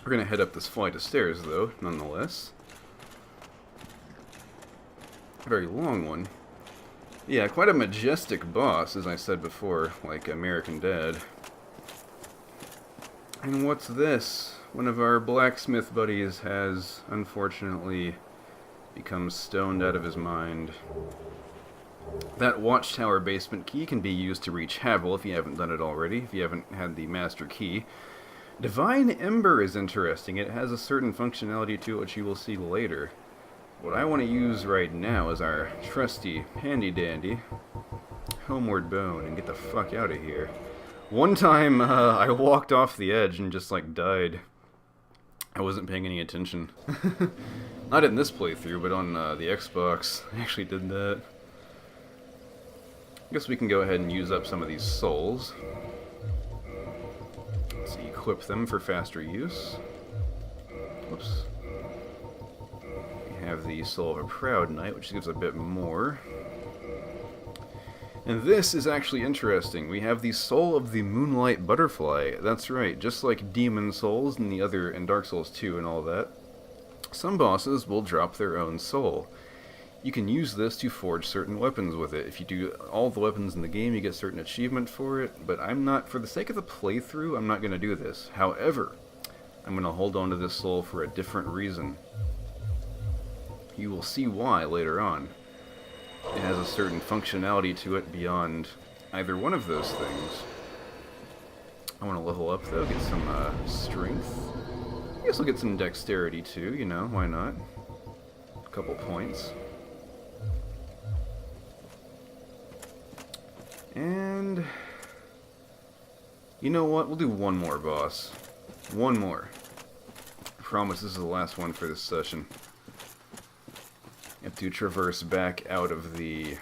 We're going to head up this flight of stairs, though, nonetheless. A very long one. Yeah, quite a majestic boss, as I said before, like American Dad. And what's this? One of our blacksmith buddies has, unfortunately, become stoned out of his mind. That watchtower basement key can be used to reach Havel if you haven't done it already, if you haven't had the master key. Divine Ember is interesting. It has a certain functionality to it which you will see later. What I want to use right now is our trusty, handy-dandy Homeward Bone and get the fuck out of here. One time, I walked off the edge and just, like, died. I wasn't paying any attention. Not in this playthrough, but on the Xbox. I actually did that. I guess we can go ahead and use up some of these souls. Let's equip them for faster use. Whoops. We have the Soul of a Proud Knight, which gives a bit more. And this is actually interesting. We have the Soul of the Moonlight Butterfly. That's right, just like Demon Souls and the other, and Dark Souls 2 and all that, some bosses will drop their own soul. You can use this to forge certain weapons with it. If you do all the weapons in the game, you get certain achievement for it, but I'm not, for the sake of the playthrough, I'm not going to do this. However, I'm going to hold on to this soul for a different reason. You will see why later on. It has a certain functionality to it beyond either one of those things. I want to level up though, get some strength. I guess I'll get some dexterity too, you know, why not? A couple points. And you know what? We'll do one more boss. One more. I promise this is the last one for this session. You have to traverse back out of the...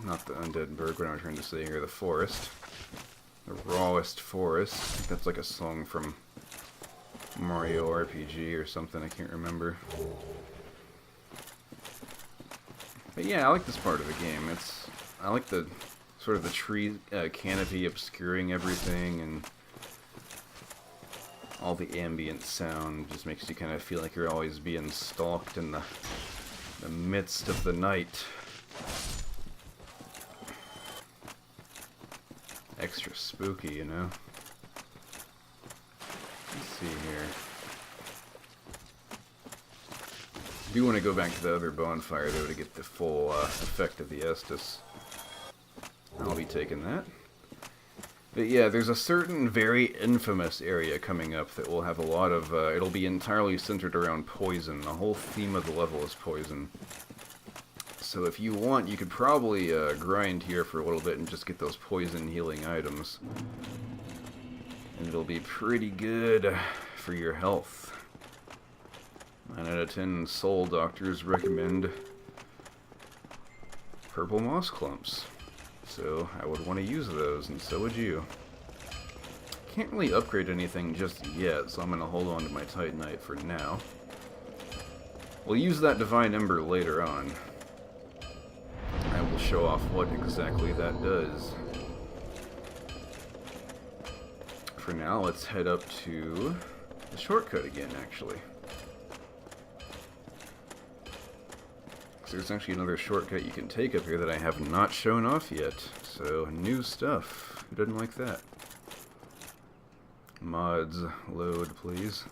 not the Undead Burg, what am I trying to say here? The forest. The rawest forest. I think that's like a song from Mario RPG or something, I can't remember. But yeah, I like this part of the game. I like the sort of the tree canopy obscuring everything, and all the ambient sound just makes you kind of feel like you're always being stalked in the midst of the night. Extra spooky, you know? Let's see here. I do want to go back to the other bonfire, though, to get the full effect of the Estus. I'll be taking that. But yeah, there's a certain very infamous area coming up that will have a lot of... it'll be entirely centered around poison. The whole theme of the level is poison. So if you want, you could probably grind here for a little bit and just get those poison healing items. And it'll be pretty good for your health. 9 out of 10 soul doctors recommend purple moss clumps. So I would want to use those, and so would you. Can't really upgrade anything just yet, so I'm going to hold on to my Titanite for now. We'll use that Divine Ember later on. I will show off what exactly that does. For now, let's head up to the shortcut again, actually. There's actually another shortcut you can take up here that I have not shown off yet. So, new stuff. Who doesn't like that? Mods, load, please.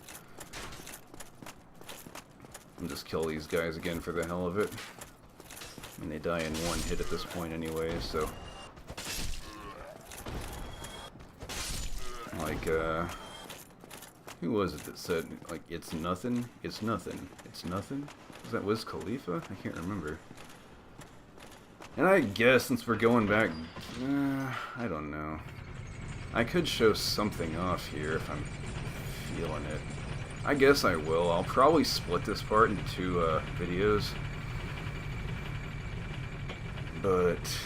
I'll just kill these guys again for the hell of it. I mean, they die in one hit at this point anyway, so... like, who was it that said, like, it's nothing, it's nothing, it's nothing? Was that Wiz Khalifa? I can't remember. And I guess, since we're going back, I don't know. I could show something off here if I'm feeling it. I guess I will. I'll probably split this part into two videos. But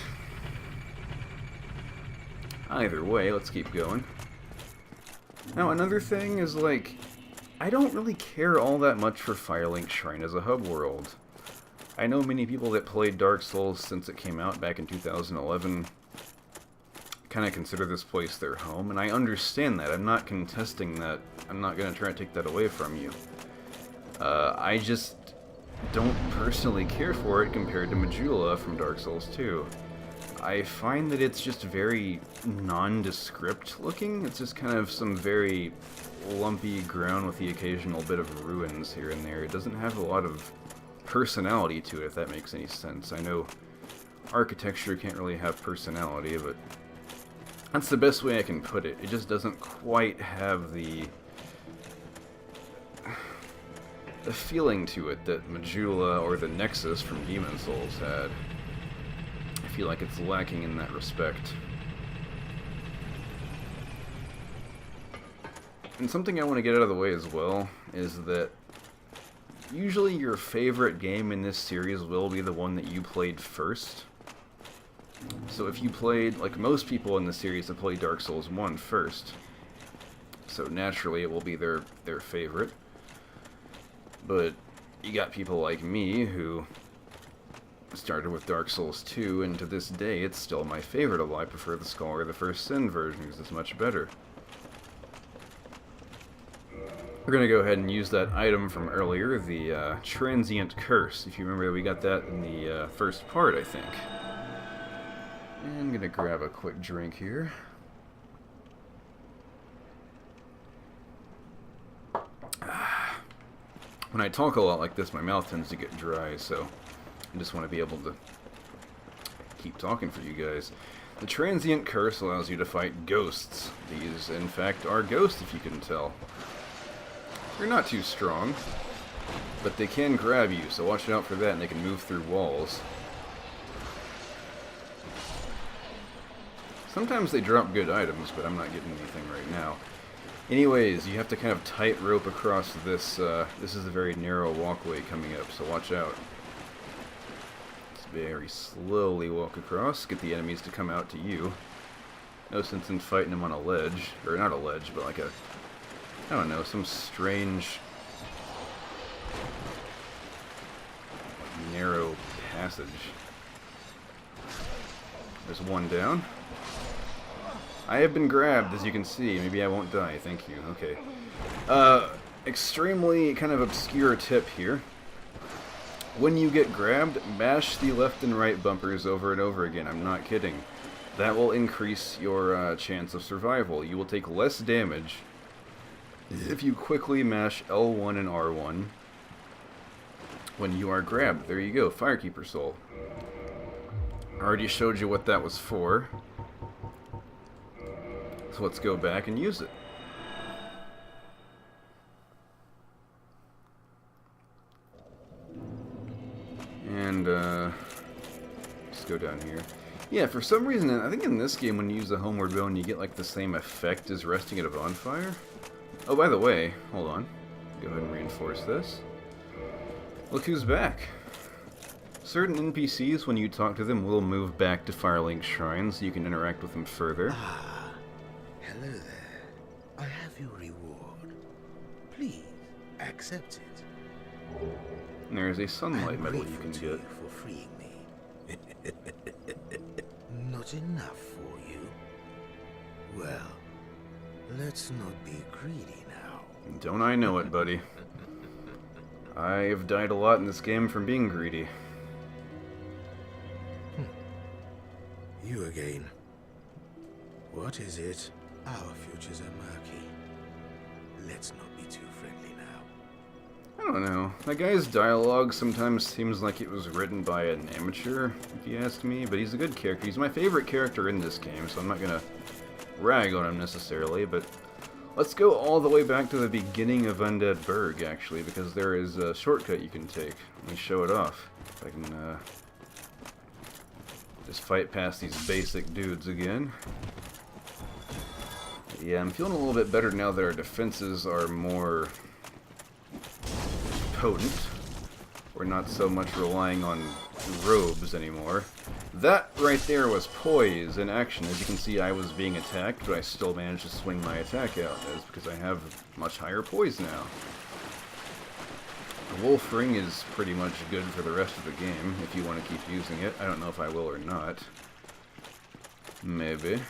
either way, let's keep going. Now, another thing is, like, I don't really care all that much for Firelink Shrine as a hub world. I know many people that played Dark Souls since it came out back in 2011 kind of consider this place their home, and I understand that. I'm not contesting that. I'm not going to try to take that away from you. I just don't personally care for it compared to Majula from Dark Souls 2. I find that it's just very nondescript looking. It's just kind of some very lumpy ground with the occasional bit of ruins here and there. It doesn't have a lot of personality to it, if that makes any sense. I know architecture can't really have personality, but that's the best way I can put it. It just doesn't quite have the feeling to it that Majula or the Nexus from Demon Souls had. I feel like it's lacking in that respect. And something I want to get out of the way as well is that usually your favorite game in this series will be the one that you played first. So if you played, like most people in the series have played Dark Souls 1 first, so naturally it will be their favorite. But you got people like me who started with Dark Souls 2, and to this day it's still my favorite, although I prefer the Scholar of the First Sin version because it's much better. We're going to go ahead and use that item from earlier, the Transient Curse. If you remember, we got that in the first part, I think. And I'm going to grab a quick drink here. When I talk a lot like this, my mouth tends to get dry, so I just want to be able to keep talking for you guys. The Transient Curse allows you to fight ghosts. These, in fact, are ghosts, if you can tell. They're not too strong, but they can grab you, so watch out for that, and they can move through walls. Sometimes they drop good items, but I'm not getting anything right now. Anyways, you have to kind of tightrope across this. This is a very narrow walkway coming up, so watch out. Just very slowly walk across, get the enemies to come out to you. No sense in fighting them on a ledge, or not a ledge, but like a, I don't know, some strange narrow passage. There's one down. I have been grabbed, as you can see. Maybe I won't die. Thank you. Okay. Extremely kind of obscure tip here. When you get grabbed, mash the left and right bumpers over and over again. I'm not kidding. That will increase your chance of survival. You will take less damage if you quickly mash L1 and R1 when you are grabbed. There you go. Firekeeper Soul. I already showed you what that was for. So let's go back and use it. And just go down here. Yeah, for some reason, I think in this game when you use the Homeward Bone, you get like the same effect as resting at a bonfire. Oh, by the way, hold on. Go ahead and reinforce this. Look who's back. Certain NPCs, when you talk to them, will move back to Firelink Shrine so you can interact with them further. Hello there. I have your reward. Please, accept it. And there is a sunlight medal you can to get. You for freeing me. Not enough for you? Well, let's not be greedy now. Don't I know it, buddy. I've died a lot in this game from being greedy. You again. What is it? Our futures are murky. Let's not be too friendly now. I don't know. That guy's dialogue sometimes seems like it was written by an amateur, if you ask me, but he's a good character. He's my favorite character in this game, so I'm not gonna rag on him necessarily, but let's go all the way back to the beginning of Undead Burg, actually, because there is a shortcut you can take. Let me show it off. If I can, just fight past these basic dudes again. Yeah, I'm feeling a little bit better now that our defenses are more potent. We're not so much relying on robes anymore. That right there was poise in action. As you can see, I was being attacked, but I still managed to swing my attack out. That is because I have much higher poise now. The Wolf Ring is pretty much good for the rest of the game, if you want to keep using it. I don't know if I will or not. Maybe.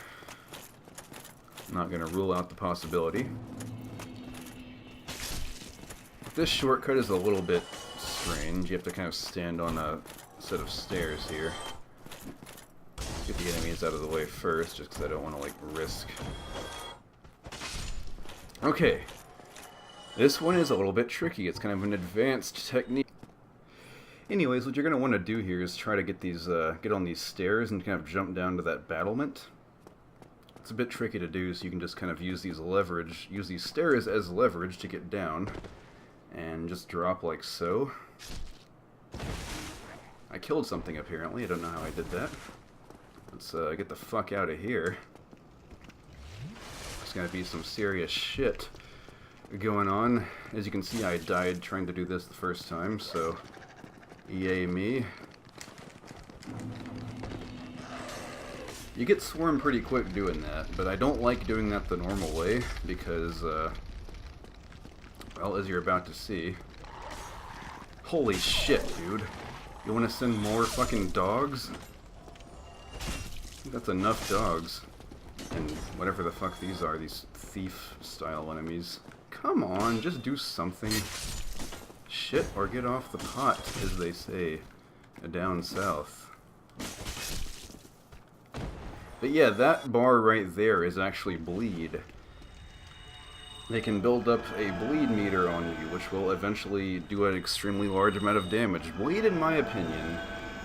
Not gonna rule out the possibility. This shortcut is a little bit strange. You have to kind of stand on a set of stairs here. Get the enemies out of the way first, just because I don't want to, like, risk. Okay. This one is a little bit tricky. It's kind of an advanced technique. Anyways, what you're going to want to do here is try to get these, get on these stairs and kind of jump down to that battlement. It's a bit tricky to do, so you can just kind of use these stairs as leverage to get down. And just drop like so. I killed something apparently, I don't know how I did that. Let's get the fuck out of here. There's gonna be some serious shit going on. As you can see, I died trying to do this the first time, so yay me. You get swarmed pretty quick doing that, but I don't like doing that the normal way, because, well, as you're about to see... Holy shit, dude. You want to send more fucking dogs? I think that's enough dogs. And whatever the fuck these are, these thief-style enemies. Come on, just do something. Shit, or get off the pot, as they say, down south. But yeah, that bar right there is actually bleed. They can build up a bleed meter on you, which will eventually do an extremely large amount of damage. Bleed, in my opinion,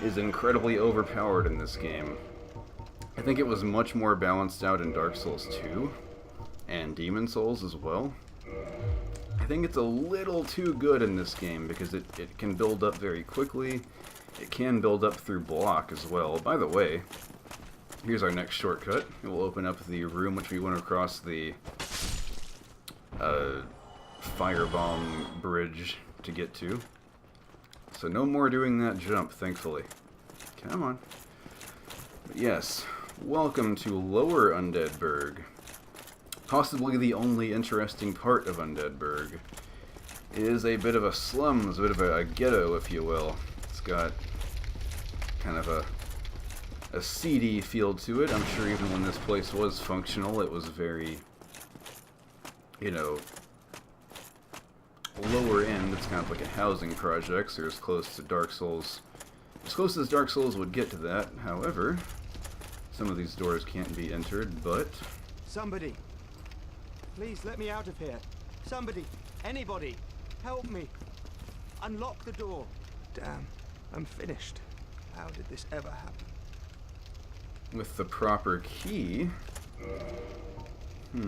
is incredibly overpowered in this game. I think it was much more balanced out in Dark Souls 2, and Demon Souls as well. I think it's a little too good in this game, because it can build up very quickly. It can build up through block as well. By the way, here's our next shortcut. It will open up the room which we went across the firebomb bridge to get to. So no more doing that jump, thankfully. Come on. But yes, welcome to Lower Undeadburg. Possibly the only interesting part of Undeadburg. It is a bit of a slum, it's a bit of a ghetto, if you will. It's got kind of a seedy feel to it. I'm sure even when this place was functional, it was very, you know, lower end. It's kind of like a housing project, so as close to Dark Souls, as close as Dark Souls would get to that. However, some of these doors can't be entered, but... Somebody! Please let me out of here. Somebody! Anybody! Help me! Unlock the door! Damn, I'm finished. How did this ever happen? With the proper key... I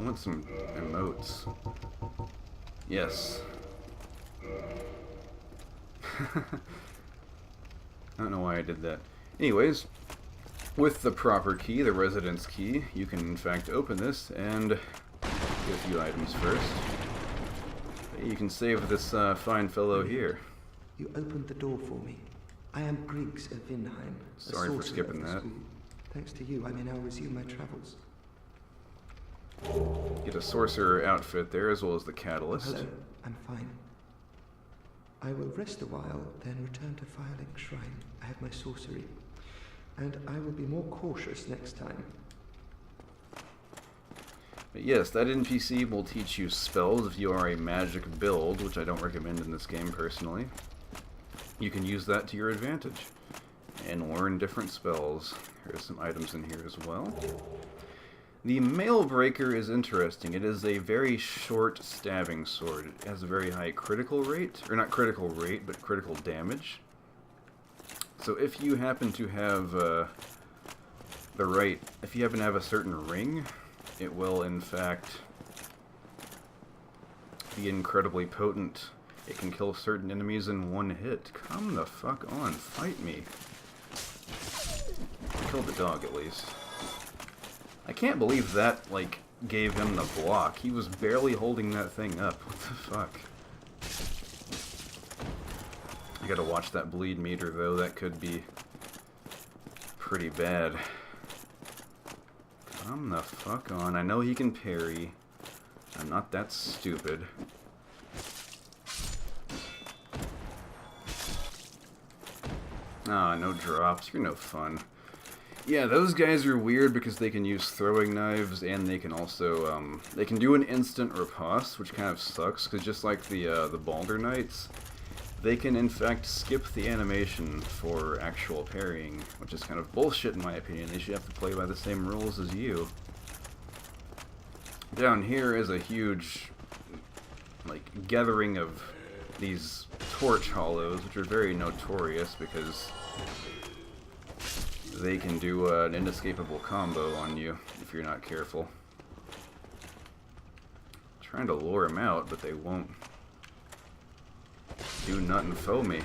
want some emotes. Yes. I don't know why I did that. Anyways, with the proper key, the residence key, you can in fact open this and get a few items first. You can save this fine fellow here. You opened the door for me. I am Griggs of Vinheim. Sorry for skipping that. Thanks to you, I may now resume my travels. Get a sorcerer outfit there, as well as the catalyst. Hello, I'm fine. I will rest a while, then return to Firelink Shrine. I have my sorcery. And I will be more cautious next time. But yes, that NPC will teach you spells if you are a magic build, which I don't recommend in this game personally. You can use that to your advantage and learn different spells. Here's some items in here as well. The Mail Breaker is interesting. It is a very short stabbing sword. It has a very high critical rate, or not critical rate, but critical damage. So if you happen to have if you happen to have a certain ring, it will in fact be incredibly potent. It can kill certain enemies in one hit. Come the fuck on, fight me. Kill the dog at least. I can't believe that, like, gave him the block. He was barely holding that thing up. What the fuck? I gotta watch that bleed meter, though. That could be pretty bad. Come the fuck on. I know he can parry. I'm not that stupid. Ah, no drops. You're no fun. Yeah, those guys are weird because they can use throwing knives, and they can also, they can do an instant riposte, which kind of sucks, because just like the Balder Knights, they can in fact skip the animation for actual parrying, which is kind of bullshit in my opinion. They should have to play by the same rules as you. Down here is a huge, like, gathering of these torch hollows, which are very notorious because they can do an inescapable combo on you if you're not careful. Trying to lure them out, but they won't do nothing for me.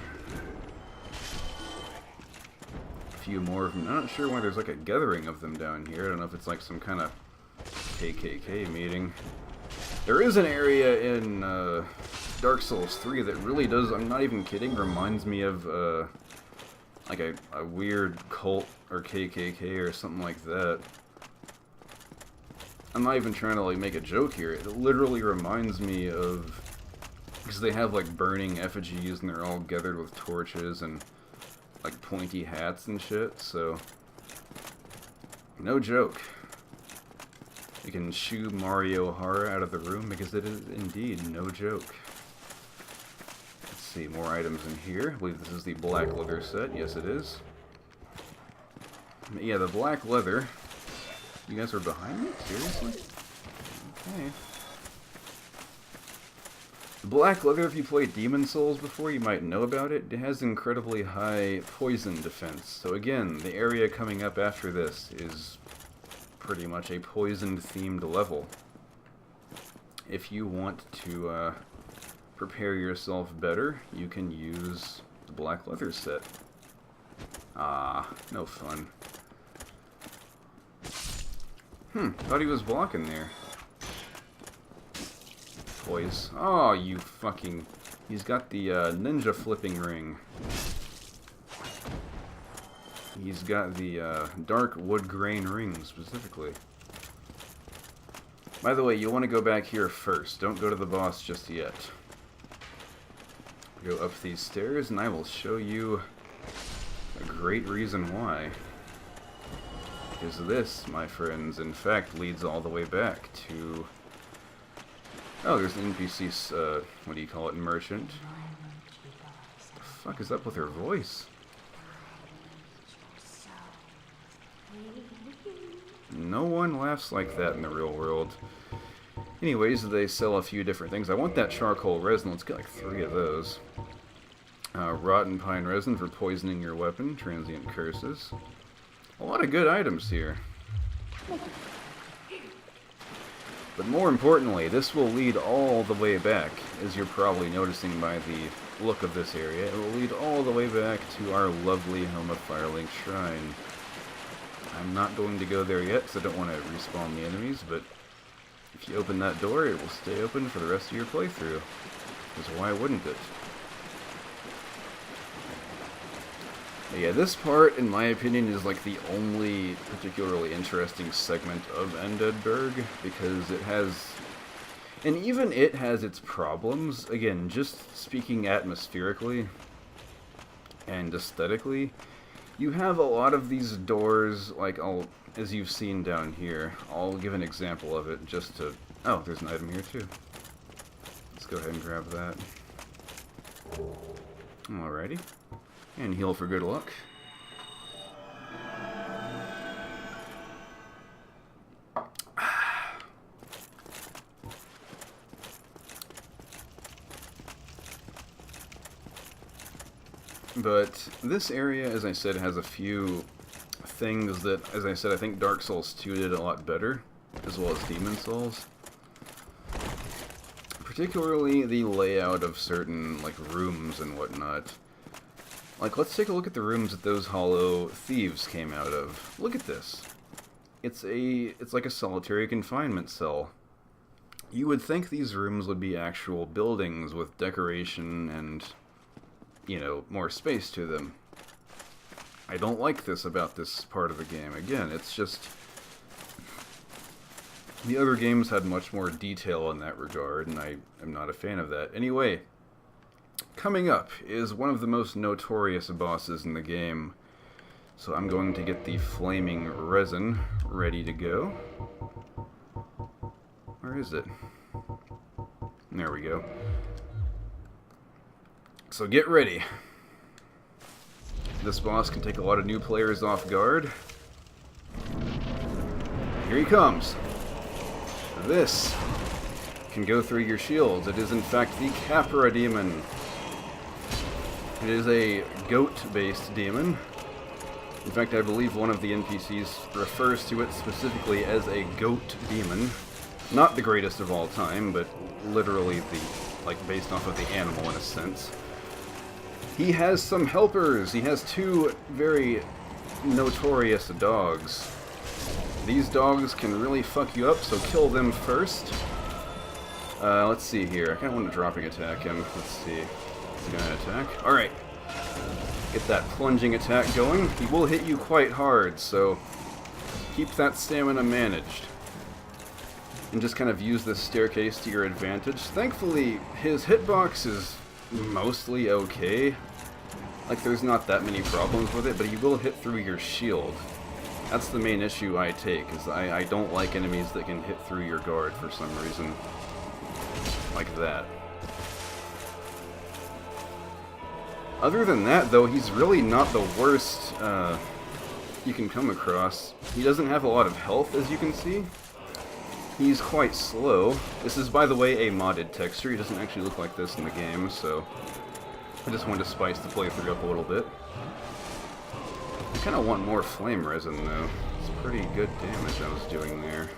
A few more of them. I'm not sure why there's like a gathering of them down here. I don't know if it's like some kind of KKK meeting. There is an area in Dark Souls 3 that really does, I'm not even kidding, reminds me of like a weird cult or KKK or something like that. I'm not even trying to like make a joke here. It literally reminds me of, because they have like burning effigies and they're all gathered with torches and like pointy hats and shit, so no joke. You can shoo Mario Hara out of the room because it is indeed no joke. Let's see, more items in here. I believe this is the black leather set. Yes, it is. Yeah, the black leather. You guys are behind me? Seriously? Okay. The black leather, if you played Demon Souls before, you might know about it. It has incredibly high poison defense. So again, the area coming up after this is pretty much a poison-themed level. If you want to prepare yourself better, you can use the black leather set. Ah, no fun. Thought he was blocking there. Poise. Oh, you fucking... He's got the ninja flipping ring. He's got the dark wood grain ring, specifically. By the way, you want to go back here first. Don't go to the boss just yet. Go up these stairs, and I will show you a great reason why. Because this, my friends, in fact, leads all the way back to... Oh, there's an NPC, what do you call it, merchant. What the fuck is up with her voice? No one laughs like that in the real world. Anyways, they sell a few different things. I want that charcoal resin. Let's get like 3 of those. Rotten pine resin for poisoning your weapon. Transient curses. A lot of good items here. But more importantly, this will lead all the way back, as you're probably noticing by the look of this area. It will lead all the way back to our lovely home of Firelink Shrine. I'm not going to go there yet, because I don't want to respawn the enemies, but if you open that door, it will stay open for the rest of your playthrough. Because why wouldn't it? But yeah, this part, in my opinion, is like the only particularly interesting segment of Undeadburg, because it has... And even it has its problems. Again, just speaking atmospherically and aesthetically, you have a lot of these doors, like, as you've seen down here. I'll give an example of it just to... Oh, there's an item here too. Let's go ahead and grab that. Alrighty. And heal for good luck. But this area, as I said, has a few things that, as I said, I think Dark Souls 2 did a lot better, as well as Demon Souls. Particularly the layout of certain, like, rooms and whatnot. Like, let's take a look at the rooms that those hollow thieves came out of. Look at this. It's like a solitary confinement cell. You would think these rooms would be actual buildings with decoration and, you know, more space to them. I don't like this about this part of the game. Again, it's just... The other games had much more detail in that regard, and I am not a fan of that. Anyway, coming up is one of the most notorious bosses in the game. So I'm going to get the flaming resin ready to go. Where is it? There we go. So get ready. This boss can take a lot of new players off guard. Here he comes. This can go through your shields. It is in fact the Capra Demon. It is a goat-based demon. In fact, I believe one of the NPCs refers to it specifically as a goat demon. Not the greatest of all time, but literally based off of the animal in a sense. He has some helpers. He has two very notorious dogs. These dogs can really fuck you up, so kill them first. Let's see here. I kind of want to dropping attack him. Let's see. Is he going to attack? Alright. Get that plunging attack going. He will hit you quite hard, so keep that stamina managed. And just kind of use this staircase to your advantage. Thankfully, his hitbox is mostly okay. Like, there's not that many problems with it, but he will hit through your shield. That's the main issue I take, is I don't like enemies that can hit through your guard for some reason. Like that. Other than that, though, he's really not the worst you can come across. He doesn't have a lot of health, as you can see. He's quite slow. This is, by the way, a modded texture. He doesn't actually look like this in the game, so I just wanted to spice the playthrough up a little bit. I kind of want more flame resin, though. It's pretty good damage I was doing there.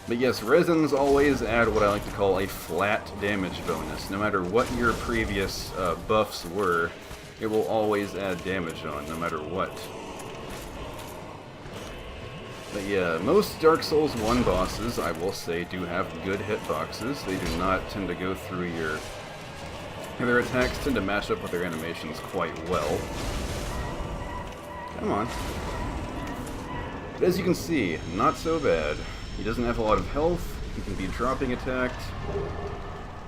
But yes, resins always add what I like to call a flat damage bonus. No matter what your previous buffs were, it will always add damage on, no matter what. But yeah, most Dark Souls 1 bosses, I will say, do have good hitboxes. They do not tend to go through your... Their attacks tend to match up with their animations quite well. Come on. But as you can see, not so bad. He doesn't have a lot of health, he can be dropping attacked,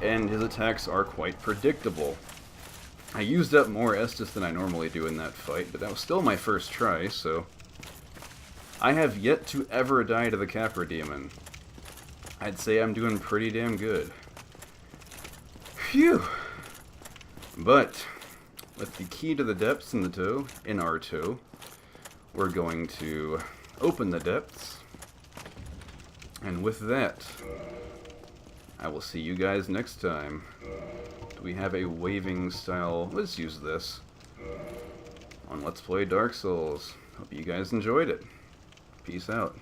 and his attacks are quite predictable. I used up more Estus than I normally do in that fight, but that was still my first try, so... I have yet to ever die to the Capra Demon. I'd say I'm doing pretty damn good. Phew! But, with the key to the depths in our toe, we're going to open the depths. And with that, I will see you guys next time. Do we have a waving style? Let's use this on Let's Play Dark Souls. Hope you guys enjoyed it. Peace out.